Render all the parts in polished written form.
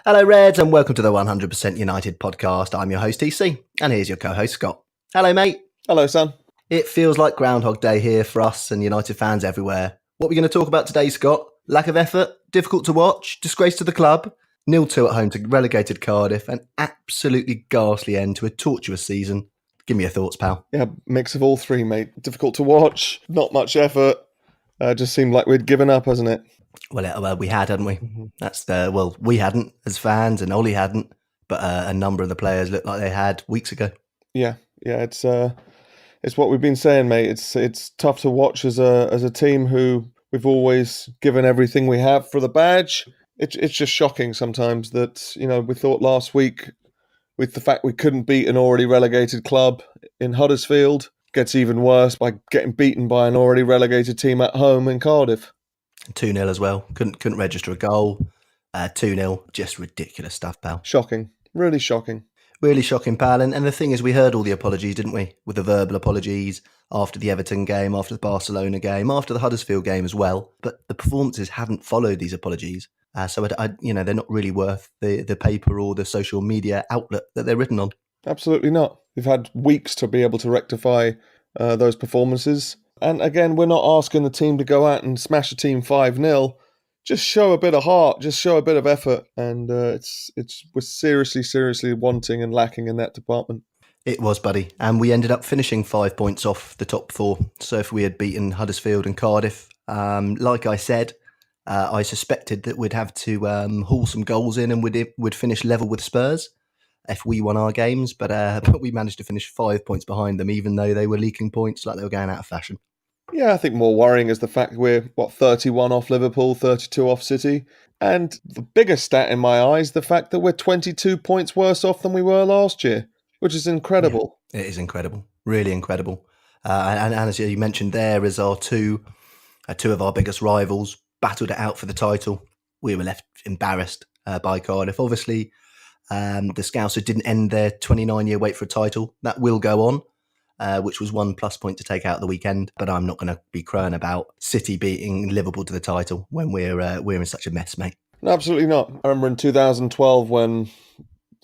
Hello, Reds, and welcome to the 100% United podcast. I'm your host, TC, and here's your co-host, Scott. Hello, mate. Hello, son. It feels like Groundhog Day here for us and United fans everywhere. What are we going to talk about today, Scott? Lack of effort, difficult to watch, disgrace to the club, 0-2 at home to relegated Cardiff, an absolutely ghastly end to a tortuous season. Give me your thoughts, pal. Yeah, mix of all three, mate. Difficult to watch, not much effort. Just seemed like we'd given up, hasn't it? Well, we had, hadn't we? We hadn't as fans, and Ollie hadn't, but a number of the players looked like they had weeks ago. Yeah, it's what we've been saying, mate. It's tough to watch as a team who we've always given everything we have for the badge. It's just shocking sometimes that, we thought last week with the fact we couldn't beat an already relegated club in Huddersfield, gets even worse by getting beaten by an already relegated team at home in Cardiff. 2-0 as well. Couldn't register a goal. 2-0. Just ridiculous stuff, pal. Shocking. Really shocking. Really shocking, pal. And the thing is, we heard all the apologies, didn't we? With the verbal apologies after the Everton game, after the Barcelona game, after the Huddersfield game as well. But the performances haven't followed these apologies. So they're not really worth the paper or the social media outlet that they're written on. Absolutely not. We've had weeks to be able to rectify those performances. And again, we're not asking the team to go out and smash a team 5-0. Just show a bit of heart, just show a bit of effort. And we're seriously wanting and lacking in that department. It was, buddy. And we ended up finishing 5 points off the top four. So if we had beaten Huddersfield and Cardiff, like I said, I suspected that we'd have to haul some goals in and we'd finish level with Spurs if we won our games, but we managed to finish 5 points behind them, even though they were leaking points like they were going out of fashion. Yeah, I think more worrying is the fact we're, 31 off Liverpool, 32 off City. And the biggest stat in my eyes, the fact that we're 22 points worse off than we were last year, which is incredible. Yeah, it is incredible, really incredible. And as you mentioned there, as our two of our biggest rivals battled it out for the title, we were left embarrassed by Cardiff. Obviously, the Scousers didn't end their 29-year wait for a title. That will go on, which was one plus point to take out the weekend. But I'm not going to be crowing about City beating Liverpool to the title when we're in such a mess, mate. No, absolutely not. I remember in 2012 when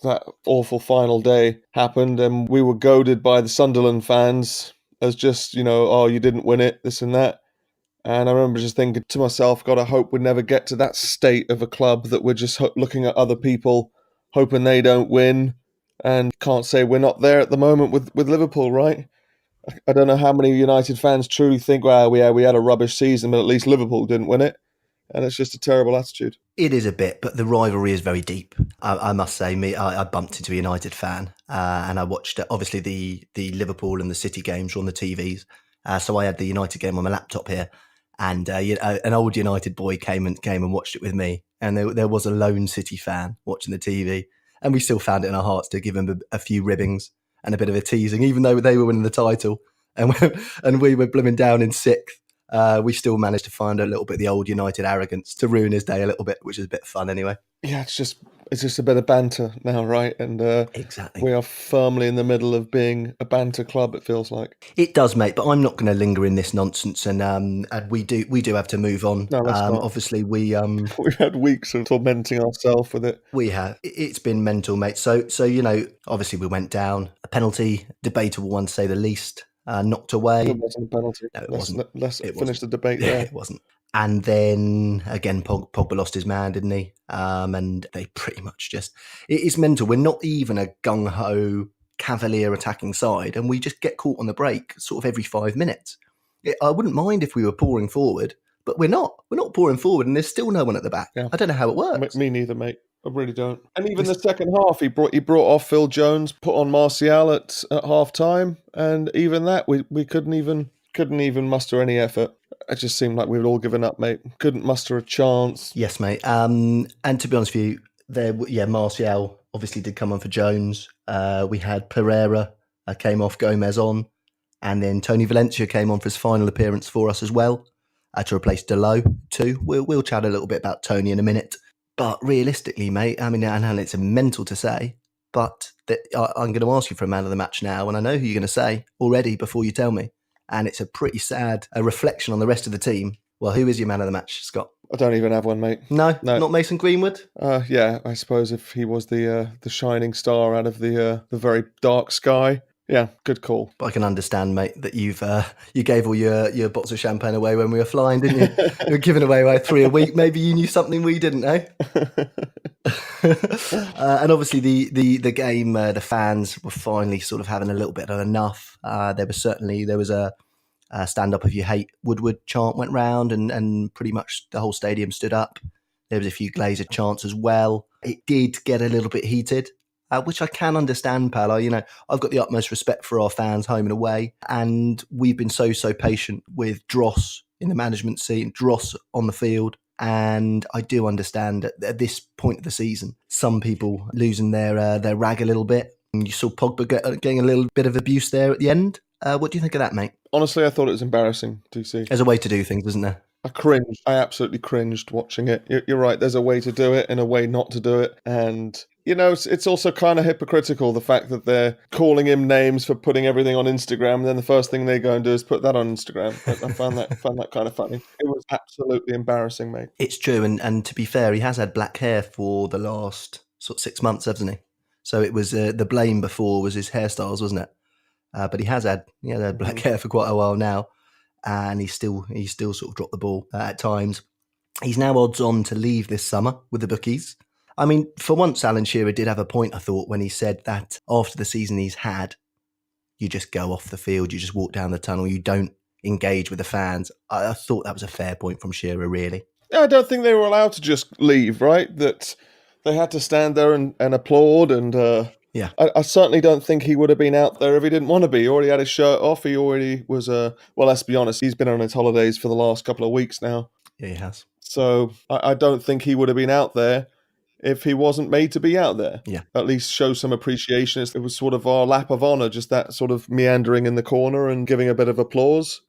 that awful final day happened and we were goaded by the Sunderland fans as just, you didn't win it, this and that. And I remember just thinking to myself, God, I hope we never get to that state of a club that we're just looking at other people, hoping they don't win, and can't say we're not there at the moment with Liverpool, right? I don't know how many United fans truly think, well, we had a rubbish season, but at least Liverpool didn't win it. And it's just a terrible attitude. It is a bit, but the rivalry is very deep. I must say, I bumped into a United fan and I watched, obviously, the Liverpool and the City games were on the TVs. So I had the United game on my laptop here. And an old United boy came and watched it with me. And there was a lone City fan watching the TV. And we still found it in our hearts to give him a few ribbings and a bit of a teasing, even though they were winning the title. And we were blooming down in sixth. We still managed to find a little bit of the old United arrogance to ruin his day a little bit, which is a bit fun anyway. Yeah, it's just a bit of banter now, right? And exactly, we are firmly in the middle of being a banter club, it feels like. It does, mate, but I'm not going to linger in this nonsense, and we do have to move on. No, that's not. Obviously, we've had weeks of tormenting ourselves with it. We have. It's been mental, mate. So obviously we went down. A penalty, debatable one to say the least. Knocked away. It wasn't a penalty. No, it wasn't. Let's finish the debate there. Yeah, it wasn't. And then, again, Pogba lost his man, didn't he? And they pretty much just... It's mental. We're not even a gung-ho, cavalier attacking side, and we just get caught on the break sort of every 5 minutes. I wouldn't mind if we were pouring forward, but we're not. We're not pouring forward, and there's still no one at the back. Yeah. I don't know how it works. Me neither, mate. I really don't. And even the second half, he brought off Phil Jones, put on Martial at half time, and even that we couldn't even muster any effort. It just seemed like we'd all given up, mate. Couldn't muster a chance. Yes, mate. And to be honest with you, Martial obviously did come on for Jones. We had Pereira came off, Gomez on, and then Tony Valencia came on for his final appearance for us as well to replace Delo too. We'll chat a little bit about Tony in a minute. But realistically, mate, I mean, and it's mental to say, but I'm going to ask you for a man of the match now, and I know who you're going to say already before you tell me. And it's a pretty sad reflection on the rest of the team. Well, who is your man of the match, Scott? I don't even have one, mate. No, No. not Mason Greenwood. Yeah, I suppose if he was the shining star out of the very dark sky, yeah, good call. But I can understand, mate, that you gave all your bottles of champagne away when we were flying, didn't you? You were giving away like 3 a week. Maybe you knew something we didn't know. And obviously the game, the fans were finally sort of having a little bit of enough. There was a stand up if you hate Woodward chant went round, and pretty much the whole stadium stood up. There was a few Glazer chants as well. It did get a little bit heated, which I can understand, pal. I've got the utmost respect for our fans home and away, and we've been so patient with Dross in the management seat, Dross on the field. And I do understand at this point of the season, some people losing their rag a little bit. And you saw Pogba getting a little bit of abuse there at the end. What do you think of that, mate? Honestly, I thought it was embarrassing, DC. There's a way to do things, isn't there? I cringed. I absolutely cringed watching it. You're right. There's a way to do it and a way not to do it. And, it's also kind of hypocritical, the fact that they're calling him names for putting everything on Instagram. And then the first thing they go and do is put that on Instagram. I found that kind of funny. It was absolutely embarrassing, mate. It's true. And to be fair, he has had black hair for the last sort of 6 months, hasn't he? So it was the blame before was his hairstyles, wasn't it? But he had black hair for quite a while now. And he's still sort of dropped the ball at times. He's now odds on to leave this summer with the bookies. I mean, for once, Alan Shearer did have a point, I thought, when he said that after the season he's had, you just go off the field, you just walk down the tunnel, you don't engage with the fans. I thought that was a fair point from Shearer, really. Yeah, I don't think they were allowed to just leave, right? That they had to stand there and applaud and... Yeah, I certainly don't think he would have been out there if he didn't want to be. He already had his shirt off. He already was, well, let's be honest, he's been on his holidays for the last couple of weeks now. Yeah, he has. So I don't think he would have been out there if he wasn't made to be out there. Yeah. At least show some appreciation. It was sort of our lap of honour, just that sort of meandering in the corner and giving a bit of applause.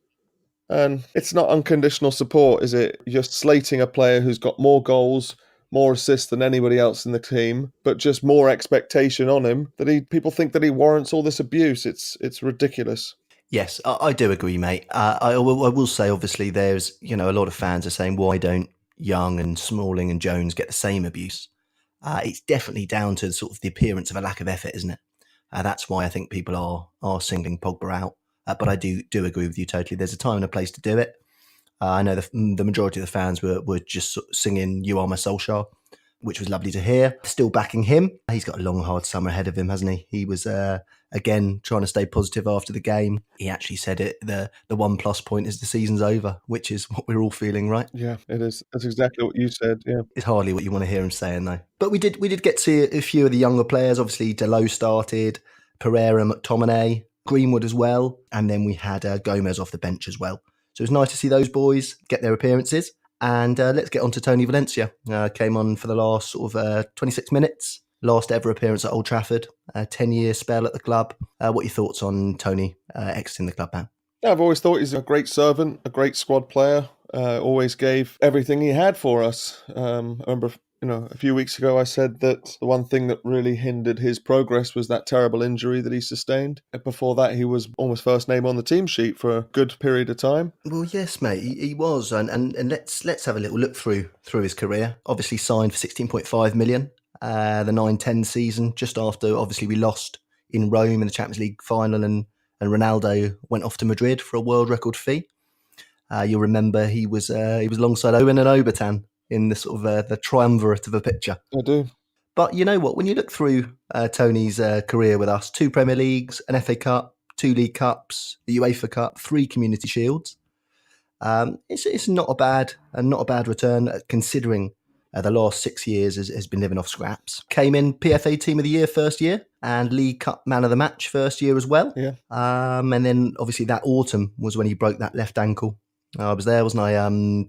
And it's not unconditional support, is it? You're slating a player who's got more goals, more assists than anybody else in the team, but just more expectation on him that people think that he warrants all this abuse. It's ridiculous. Yes, I do agree, mate. I will say, obviously, there's a lot of fans are saying, why don't Young and Smalling and Jones get the same abuse? It's definitely down to sort of the appearance of a lack of effort, isn't it? That's why I think people are singling Pogba out. But I do agree with you totally. There's a time and a place to do it. I know the majority of the fans were just sort of singing "You Are My Solskjaer," which was lovely to hear. Still backing him. He's got a long, hard summer ahead of him, hasn't he? He was, again, trying to stay positive after the game. He actually said it, the 1+ point is the season's over, which is what we're all feeling, right? Yeah, it is. That's exactly what you said, yeah. It's hardly what you want to hear him saying, though. But we did get to see a few of the younger players. Obviously, Delo started, Pereira, McTominay, Greenwood as well. And then we had Gomez off the bench as well. So it was nice to see those boys get their appearances. And let's get on to Tony Valencia. Came on for the last sort of 26 minutes. Last ever appearance at Old Trafford. 10-year spell at the club. What are your thoughts on Tony exiting the club, man? Yeah, I've always thought he's a great servant, a great squad player. Always gave everything he had for us. I remember, a few weeks ago I said that the one thing that really hindered his progress was that terrible injury that he sustained. Before that, he was almost first name on the team sheet for a good period of time. Well, yes, mate, he was. And let's have a little look through his career. Obviously signed for 16.5 million, the 9-10 season, just after, obviously, we lost in Rome in the Champions League final and Ronaldo went off to Madrid for a world record fee. You'll remember he was alongside Owen and Obertan in the sort of the triumvirate of a picture. I do. But you know what? When you look through Tony's career with us, 2 Premier Leagues, an FA Cup, 2 League Cups, the UEFA Cup, 3 Community Shields, it's not a bad return considering the last 6 years has been living off scraps. Came in PFA Team of the Year first year and League Cup Man of the Match first year as well. Yeah. And then obviously that autumn was when he broke that left ankle. I was there, wasn't I?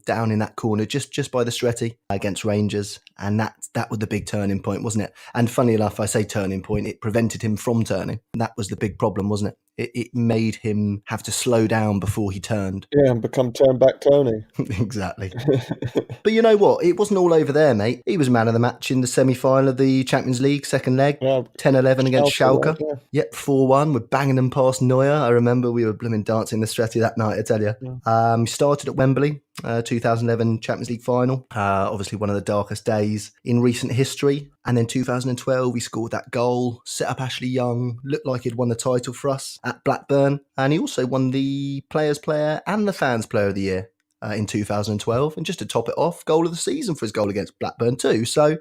Down in that corner, just by the Stretty against Rangers, and that was the big turning point, wasn't it? And funny enough, I say turning point, it prevented him from turning. That was the big problem, wasn't it? It made him have to slow down before he turned. Yeah, and become turn back Tony. Exactly. But you know what? It wasn't all over there, mate. He was man of the match in the semi-final of the Champions League, second leg, 10-11 against Schalke. Yeah. Yep, 4-1. We're banging them past Neuer. I remember we were blooming dancing the Stretty that night, I tell you. Yeah. Started at Wembley, 2011 Champions League final. Obviously one of the darkest days in recent history. And then 2012, he scored that goal, set up Ashley Young, looked like he'd won the title for us at Blackburn. And he also won the Players' Player and the Fans' Player of the Year in 2012. And just to top it off, goal of the season for his goal against Blackburn too. So,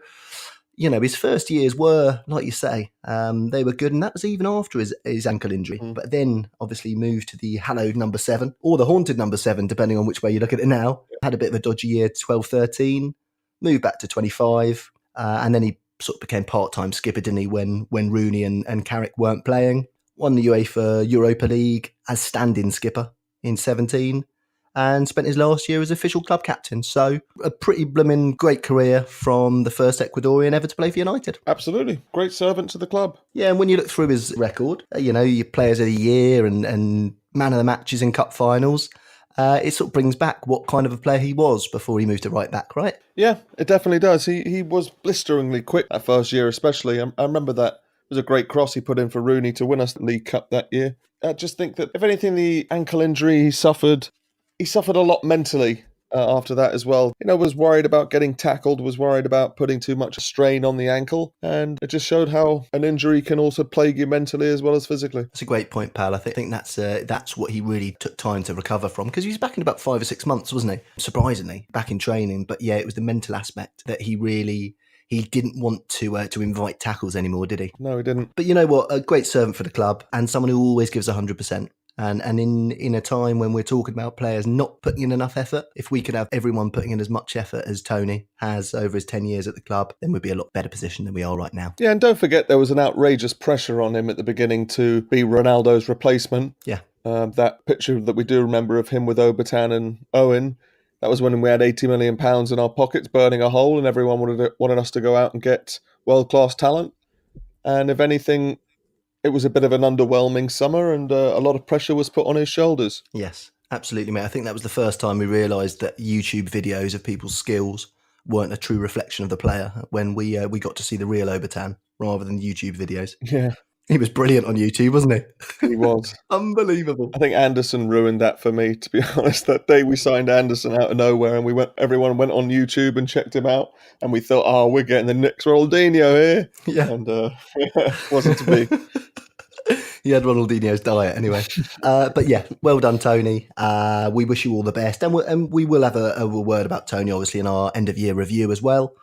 you know, his first years were, like you say, they were good. And that was even after his ankle injury. But then, obviously, moved to the hallowed number 7 or the haunted number 7, depending on which way you look at it now. Had a bit of a dodgy year, 12-13, moved back to 25. And then he sort of became part-time skipper, didn't he, when Rooney and Carrick weren't playing. Won the UEFA Europa League as stand-in skipper in 17. And spent his last year as official club captain. So a pretty blooming great career from the first Ecuadorian ever to play for United. Absolutely. Great servant to the club. Yeah, and when you look through his record, you know, your players of the year and man of the matches in cup finals, it sort of brings back what kind of a player he was before he moved to right back, right? Yeah, it definitely does. He was blisteringly quick that first year especially. I remember that. It was a great cross he put in for Rooney to win us the League Cup that year. I just think that, if anything, the ankle injury he suffered a lot mentally after that as well. You know, was worried about getting tackled, was worried about putting too much strain on the ankle, and it just showed how an injury can also plague you mentally as well as physically. That's a great point, pal. I think that's what he really took time to recover from, because he was back in about 5 or 6 months, wasn't he? Surprisingly, back in training. But yeah, it was the mental aspect that he didn't want to invite tackles anymore, did he? No, he didn't. But you know what? A great servant for the club and someone who always gives 100%. And in a time when we're talking about players not putting in enough effort, if we could have everyone putting in as much effort as Tony has over his 10 years at the club, then we'd be a lot better position than we are right now. Yeah, and don't forget there was an outrageous pressure on him at the beginning to be Ronaldo's replacement. Yeah. That picture that we do remember of him with Obertan and Owen, that was when we had £80 million in our pockets, burning a hole, and everyone wanted us to go out and get world-class talent. And if anything, it was a bit of an underwhelming summer, and a lot of pressure was put on his shoulders. Yes, absolutely, mate. I think that was the first time we realised that YouTube videos of people's skills weren't a true reflection of the player, when we got to see the real Obertan rather than YouTube videos. Yeah. He was brilliant on YouTube, wasn't he? He was. Unbelievable. I think Anderson ruined that for me, to be honest. That day we signed Anderson out of nowhere, and everyone went on YouTube and checked him out, and we thought, oh, we're getting the next Ronaldinho here. Yeah. And wasn't to be. He had Ronaldinho's diet anyway. But yeah, well done, Tony. We wish you all the best. And we will have a word about Tony, obviously, in our end-of-year review as well.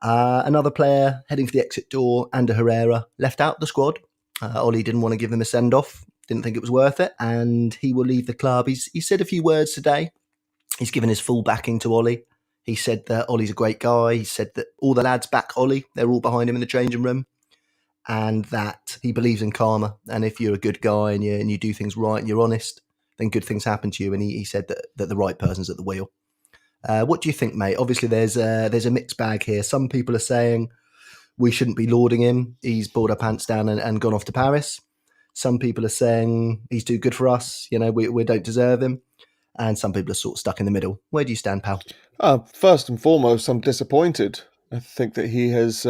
Another player heading for the exit door, Ander Herrera, left out the squad. Ollie didn't want to give him a send-off, didn't think it was worth it, and he will leave the club. He said a few words today. He's given his full backing to Ollie. He said that Ollie's a great guy. He said that all the lads back Ollie. They're all behind him in the changing room. And that he believes in karma. And if you're a good guy and you do things right and you're honest, then good things happen to you. And he said that the right person's at the wheel. What do you think, mate? Obviously, there's a mixed bag here. Some people are saying we shouldn't be lauding him. He's pulled our pants down and gone off to Paris. Some people are saying he's too good for us. You know, we don't deserve him. And some people are sort of stuck in the middle. Where do you stand, pal? First and foremost, I'm disappointed. I think that he has...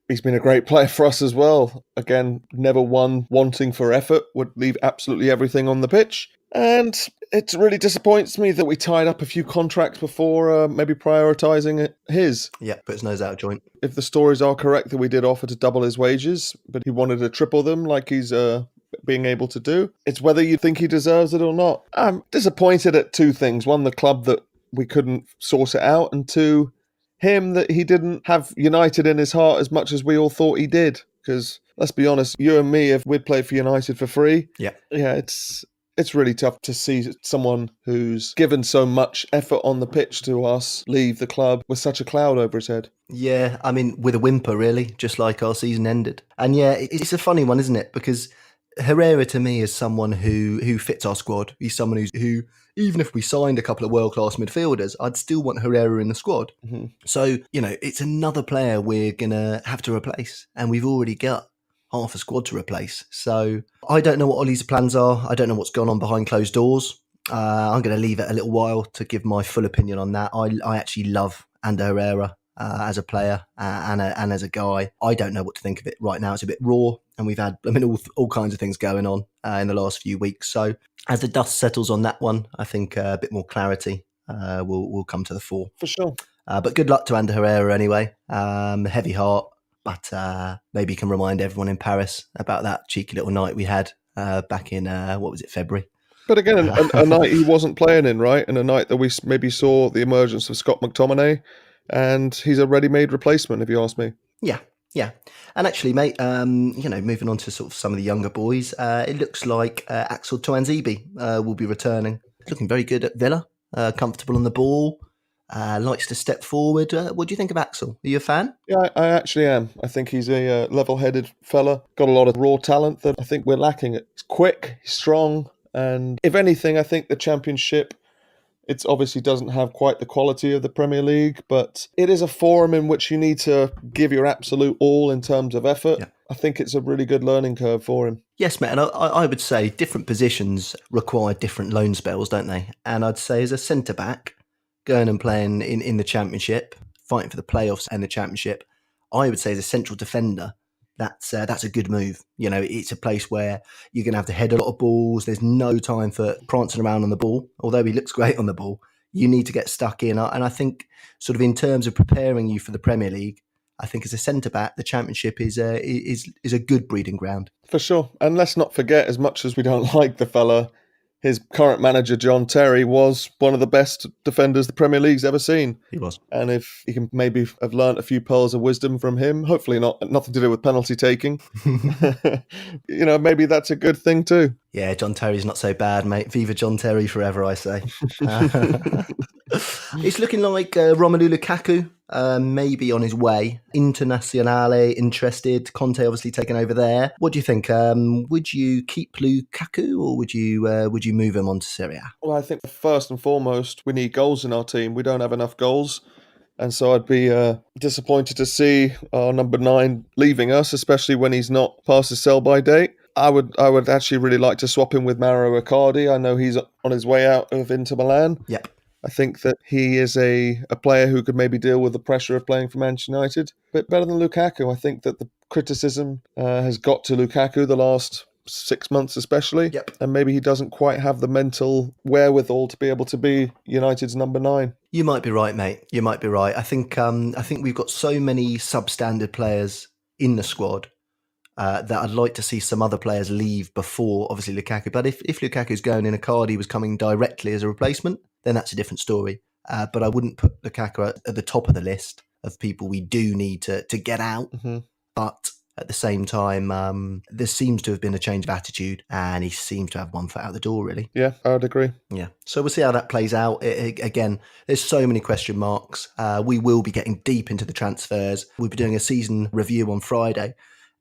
he's been a great player for us as well. Again, never one wanting for effort, would leave absolutely everything on the pitch. And it really disappoints me that we tied up a few contracts before maybe prioritising his. Yeah, put his nose out of joint. If the stories are correct, that we did offer to double his wages, but he wanted to triple them like he's being able to do. It's whether you think he deserves it or not. I'm disappointed at two things. One, the club that we couldn't source it out, and two, him that he didn't have United in his heart as much as we all thought he did. Because let's be honest, you and me, if we'd play for United for free, yeah, it's really tough to see someone who's given so much effort on the pitch to us leave the club with such a cloud over his head. Yeah, I mean, with a whimper, really, just like our season ended. And yeah, it's a funny one, isn't it? Because Herrera to me is someone who fits our squad. He's someone who even if we signed a couple of world-class midfielders, I'd still want Herrera in the squad. Mm-hmm. So, you know, it's another player we're going to have to replace. And we've already got half a squad to replace. So I don't know what Ollie's plans are. I don't know what's going on behind closed doors. I'm going to leave it a little while to give my full opinion on that. I actually love Ander Herrera as a player and as a guy. I don't know what to think of it right now. It's a bit raw, and we've had all kinds of things going on in the last few weeks. So as the dust settles on that one, I think a bit more clarity will come to the fore. For sure. But good luck to Ander Herrera anyway. Heavy heart, but maybe you can remind everyone in Paris about that cheeky little night we had back in, February? But again, a night he wasn't playing in, right? And a night that we maybe saw the emergence of Scott McTominay, and he's a ready-made replacement, if you ask me. Yeah. And actually, mate, moving on to sort of some of the younger boys, it looks like Axel Tuanzebe will be returning. Looking very good at Villa, comfortable on the ball, likes to step forward. What do you think of Axel? Are you a fan? Yeah, I actually am. I think he's a level-headed fella. Got a lot of raw talent that I think we're lacking. He's quick, he's strong, and if anything, I think the Championship, it obviously doesn't have quite the quality of the Premier League, but it is a forum in which you need to give your absolute all in terms of effort. Yeah. I think it's a really good learning curve for him. Yes, mate, and I would say different positions require different loan spells, don't they? And I'd say as a centre-back, going and playing in the Championship, fighting for the playoffs and the Championship, I would say as a central defender, that's a good move. You know, it's a place where you're going to have to head a lot of balls. There's no time for prancing around on the ball. Although he looks great on the ball, you need to get stuck in. And I think sort of in terms of preparing you for the Premier League, I think as a centre-back, the Championship is a good breeding ground. For sure. And let's not forget, as much as we don't like the fella, his current manager, John Terry, was one of the best defenders the Premier League's ever seen. He was. And if you can maybe have learnt a few pearls of wisdom from him, hopefully nothing to do with penalty taking, maybe that's a good thing too. Yeah, John Terry's not so bad, mate. Viva John Terry forever, I say. It's looking like Romelu Lukaku maybe on his way. Internazionale interested. Conte obviously taken over there. What do you think? Would you keep Lukaku or would you move him on to Serie A? Well, I think first and foremost, we need goals in our team. We don't have enough goals. And so I'd be disappointed to see our number 9 leaving us, especially when he's not past his sell-by date. I would actually really like to swap him with Mauro Icardi. I know he's on his way out of Inter Milan. Yep. I think that he is a player who could maybe deal with the pressure of playing for Manchester United. But better than Lukaku. I think that the criticism has got to Lukaku the last 6 months especially. Yep. And maybe he doesn't quite have the mental wherewithal to be able to be United's number 9. You might be right, mate. You might be right. I think we've got so many substandard players in the squad that I'd like to see some other players leave before, obviously, Lukaku. But if Lukaku's going in, Icardi was coming directly as a replacement, then that's a different story. But I wouldn't put Lukaku at the top of the list of people we do need to get out. Mm-hmm. But at the same time, there seems to have been a change of attitude and he seems to have one foot out the door, really. Yeah, I would agree. Yeah. So we'll see how that plays out. Again, there's so many question marks. We will be getting deep into the transfers. We'll be doing a season review on Friday.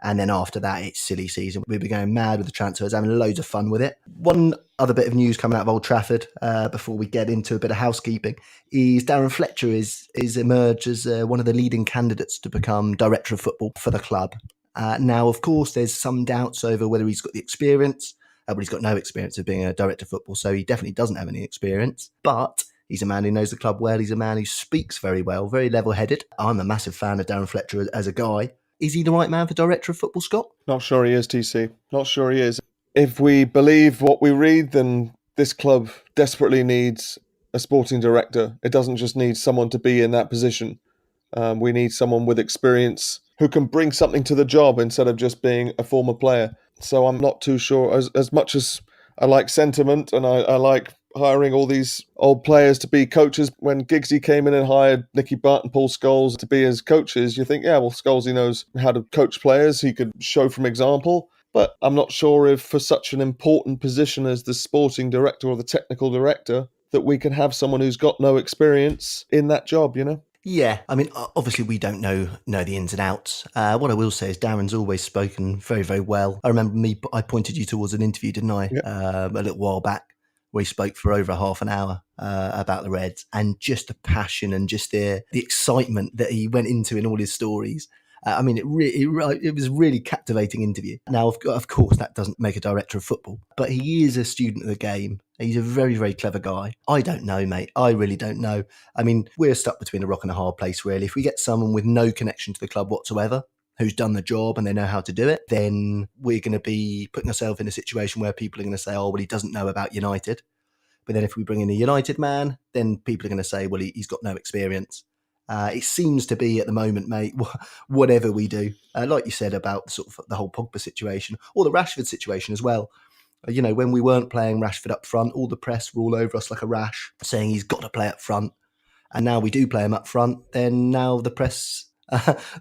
And then after that, it's silly season. We'll be going mad with the transfers, having loads of fun with it. One other bit of news coming out of Old Trafford before we get into a bit of housekeeping is Darren Fletcher is emerged as one of the leading candidates to become director of football for the club. Now, of course, there's some doubts over whether he's got the experience, but he's got no experience of being a director of football, so he definitely doesn't have any experience. But he's a man who knows the club well. He's a man who speaks very well, very level-headed. I'm a massive fan of Darren Fletcher as a guy. Is he the right man for director of football, Scott? Not sure he is, TC. Not sure he is. If we believe what we read, then this club desperately needs a sporting director. It doesn't just need someone to be in that position. We need someone with experience who can bring something to the job instead of just being a former player. So I'm not too sure. As much as I like sentiment and I like hiring all these old players to be coaches, when Giggsy came in and hired Nicky Butt and Paul Scholes to be his coaches, you think, yeah, well, Scholes, he knows how to coach players. He could show from example. But I'm not sure if for such an important position as the sporting director or the technical director that we can have someone who's got no experience in that job, you know? Yeah, I mean, obviously we don't know the ins and outs. What I will say is Darren's always spoken very, very well. I remember I pointed you towards an interview, didn't I, a little while back, where he spoke for over half an hour about the Reds, and just the passion and just the excitement that he went into in all his stories. I mean, it was a really captivating interview. Now, of course, that doesn't make a director of football, but he is a student of the game. He's a very, very clever guy. I don't know, mate. I really don't know. I mean, we're stuck between a rock and a hard place, really. If we get someone with no connection to the club whatsoever, who's done the job and they know how to do it, then we're going to be putting ourselves in a situation where people are going to say, oh, well, he doesn't know about United. But then if we bring in a United man, then people are going to say, well, he's got no experience. It seems to be at the moment, mate, whatever we do, like you said about sort of the whole Pogba situation or the Rashford situation as well. When we weren't playing Rashford up front, all the press were all over us like a rash, saying he's got to play up front. And now we do play him up front, then now the press,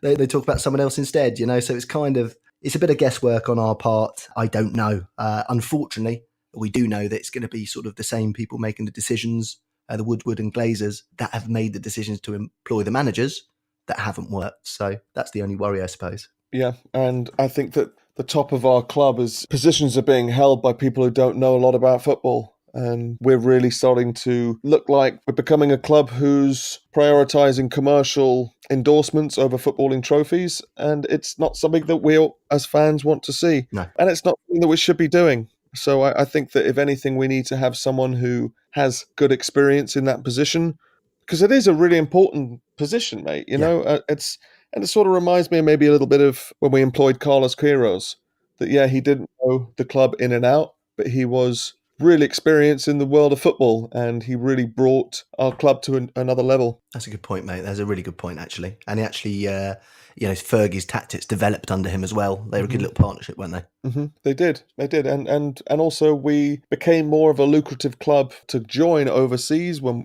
they talk about someone else instead, So it's a bit of guesswork on our part. I don't know. Unfortunately, we do know that it's going to be sort of the same people making the decisions, the Woodward and Glazers, that have made the decisions to employ the managers that haven't worked. So that's the only worry, I suppose. Yeah, and I think that the top of our club is positions are being held by people who don't know a lot about football. And we're really starting to look like we're becoming a club who's prioritising commercial endorsements over footballing trophies. And it's not something that we as fans want to see. No. And it's not something that we should be doing. So I think that if anything, we need to have someone who has good experience in that position, because it is a really important position, mate. It sort of reminds me maybe a little bit of when we employed Carlos Queiroz, that, he didn't know the club in and out, but he was really experienced in the world of football, and he really brought our club to another level. That's a good point, mate. That's a really good point, actually. And he actually, Fergie's tactics developed under him as well. They were a good little partnership, weren't they? Mm-hmm. They did. And also we became more of a lucrative club to join overseas when,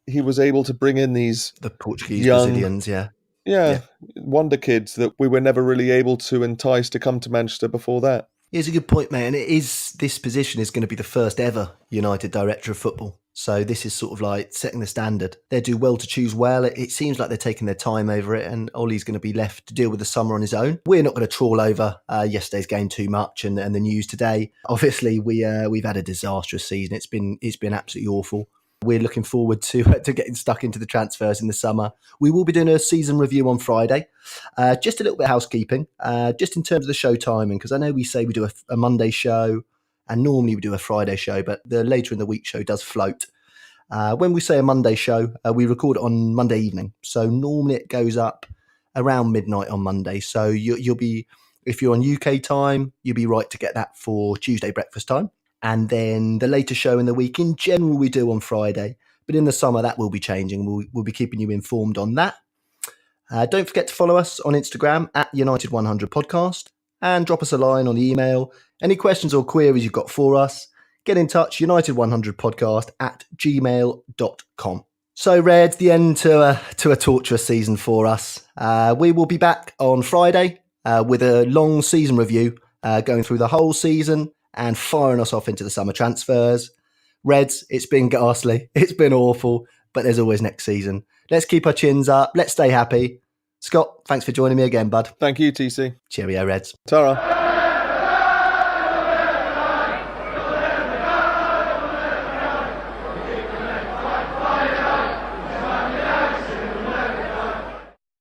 he was able to bring in the Portuguese, young Brazilians, yeah. Yeah, wonder kids that we were never really able to entice to come to Manchester before that. It's a good point, mate. And this position is going to be the first ever United director of football. So this is sort of like setting the standard. They do well to choose well. It seems like they're taking their time over it, and Ollie's going to be left to deal with the summer on his own. We're not going to trawl over yesterday's game too much and the news today. Obviously, we've had a disastrous season. It's been absolutely awful. We're looking forward to getting stuck into the transfers in the summer. We will be doing a season review on Friday. Just a little bit of housekeeping, just in terms of the show timing, because I know we say we do a Monday show, and normally we do a Friday show, but the later in the week show does float. When we say a Monday show, we record it on Monday evening. So normally it goes up around midnight on Monday. So you'll be, if you're on UK time, you'll be right to get that for Tuesday breakfast time. And then the later show in the week, in general, we do on Friday. But in the summer, that will be changing. We'll be keeping you informed on that. Don't forget to follow us on Instagram at United100podcast and drop us a line on the email. Any questions or queries you've got for us, get in touch, United100podcast at gmail.com. So, Reds, the end to a torturous season for us. We will be back on Friday with a long season review, going through the whole season and firing us off into the summer transfers. Reds, it's been ghastly. It's been awful, but there's always next season. Let's keep our chins up. Let's stay happy. Scott, thanks for joining me again, bud. Thank you, TC. Cheerio, Reds. Ta-ra.